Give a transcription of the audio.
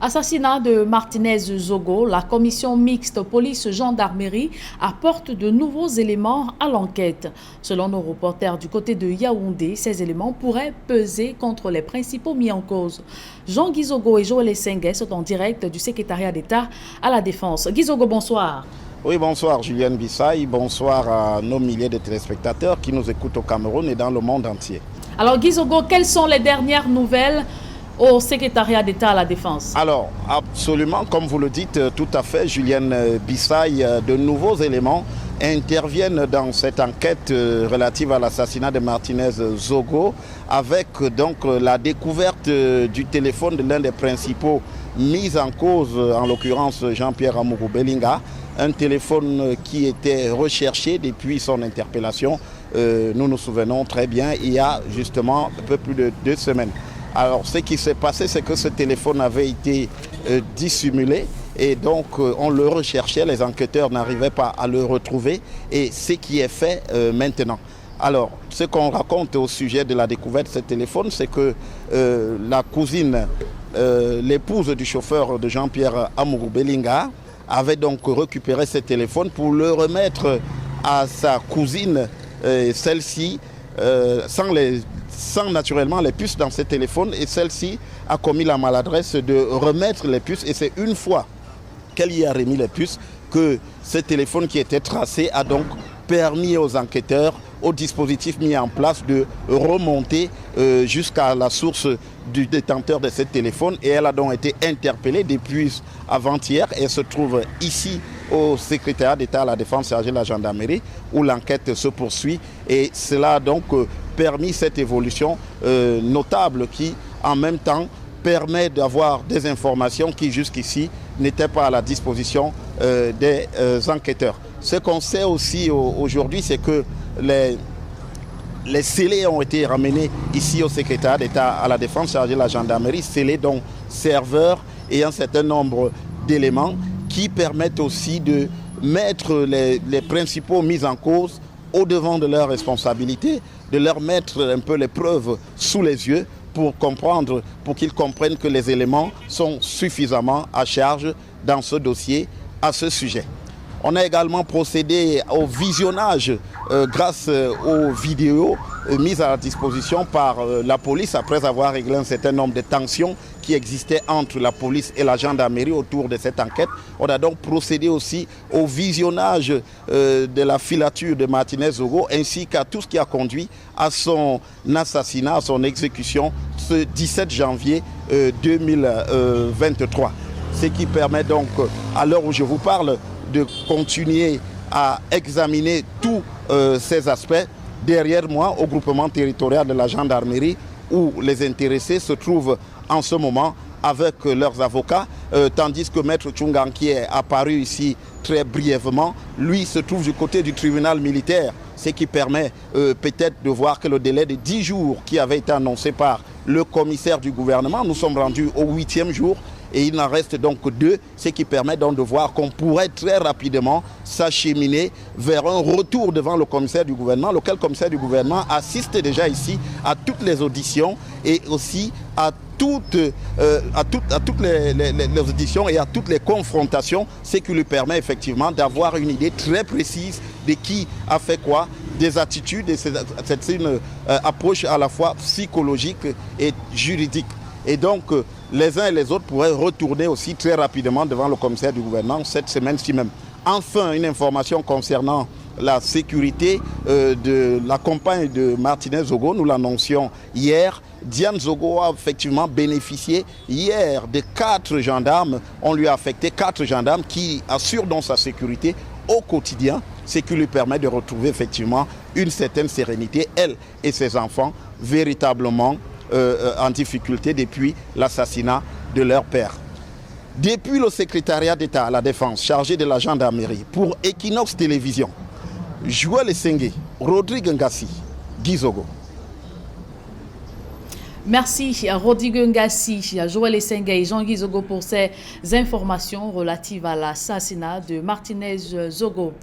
Assassinat de Martinez Zogo, la commission mixte police-gendarmerie apporte de nouveaux éléments à l'enquête. Selon nos reporters du côté de Yaoundé, ces éléments pourraient peser contre les principaux mis en cause. Jean-Guy Zogo et Joël Essengue sont en direct du secrétariat d'État à la Défense. Guy Zogo, bonsoir. Oui, bonsoir Julienne Bissaï, bonsoir à nos milliers de téléspectateurs qui nous écoutent au Cameroun et dans le monde entier. Alors Guy Zogo, quelles sont les dernières nouvelles au secrétariat d'État à la Défense? Alors, absolument, comme vous le dites tout à fait, Julienne Bissaï, de nouveaux éléments interviennent dans cette enquête relative à l'assassinat de Martinez Zogo, avec donc la découverte du téléphone de l'un des principaux mis en cause, en l'occurrence Jean-Pierre Amourou Belinga, un téléphone qui était recherché depuis son interpellation. Nous nous souvenons très bien, il y a justement un peu plus de 2 semaines. Alors, ce qui s'est passé, c'est que ce téléphone avait été dissimulé et donc on le recherchait, les enquêteurs n'arrivaient pas à le retrouver et ce qui est fait maintenant. Alors, ce qu'on raconte au sujet de la découverte de ce téléphone, c'est que la cousine, l'épouse du chauffeur de Jean-Pierre Amourou Belinga, avait donc récupéré ce téléphone pour le remettre à sa cousine, celle-ci, sans naturellement les puces dans ce téléphone, et celle-ci a commis la maladresse de remettre les puces, et c'est une fois qu'elle y a remis les puces que ce téléphone qui était tracé a donc permis aux enquêteurs, au dispositif mis en place, de remonter jusqu'à la source du détenteur de ce téléphone, et elle a donc été interpellée depuis avant-hier et se trouve ici au secrétariat d'État à la Défense chargé de la gendarmerie où l'enquête se poursuit, et cela a donc permis cette évolution notable qui en même temps permet d'avoir des informations qui jusqu'ici n'étaient pas à la disposition des enquêteurs. Ce qu'on sait aussi aujourd'hui, c'est que les scellés ont été ramenés ici au secrétariat d'État à la Défense chargé de la gendarmerie, scellés dont serveurs et un certain nombre d'éléments qui permettent aussi de mettre les principaux mis en cause au devant de leurs responsabilités, de leur mettre un peu les preuves sous les yeux pour comprendre, pour qu'ils comprennent que les éléments sont suffisamment à charge dans ce dossier à ce sujet. On a également procédé au visionnage grâce aux vidéos mises à la disposition par la police après avoir réglé un certain nombre de tensions qui existaient entre la police et la gendarmerie autour de cette enquête. On a donc procédé aussi au visionnage de la filature de Martinez Zogo ainsi qu'à tout ce qui a conduit à son assassinat, à son exécution ce 17 janvier 2023. Ce qui permet donc, à l'heure où je vous parle, de continuer à examiner tous ces aspects. Derrière moi, au groupement territorial de la gendarmerie, où les intéressés se trouvent en ce moment avec leurs avocats, tandis que Maître Tchungan, qui est apparu ici très brièvement, lui se trouve du côté du tribunal militaire, ce qui permet peut-être de voir que le délai de 10 jours qui avait été annoncé par le commissaire du gouvernement, nous sommes rendus au 8e jour, et il en reste donc 2, ce qui permet donc de voir qu'on pourrait très rapidement s'acheminer vers un retour devant le commissaire du gouvernement, lequel commissaire du gouvernement assiste déjà ici à toutes les auditions et aussi à toutes les auditions et à toutes les confrontations, ce qui lui permet effectivement d'avoir une idée très précise de qui a fait quoi, des attitudes, et c'est une approche à la fois psychologique et juridique. Et donc, les uns et les autres pourraient retourner aussi très rapidement devant le commissaire du gouvernement cette semaine-ci même. Enfin, une information concernant la sécurité de la compagne de Martinez Zogo, nous l'annoncions hier. Diane Zogo a effectivement bénéficié hier de 4 gendarmes. On lui a affecté 4 gendarmes qui assurent donc sa sécurité au quotidien, ce qui lui permet de retrouver effectivement une certaine sérénité, elle et ses enfants, véritablement en difficulté depuis l'assassinat de leur père. Depuis le secrétariat d'État à la Défense chargé de la gendarmerie pour Equinox Télévision, Joël Essengue, Rodrigue Ngassi, Guy Zogo. Merci Rodrigue Ngassi, Joël Essengue et Jean-Guy Zogo pour ces informations relatives à l'assassinat de Martinez Zogo.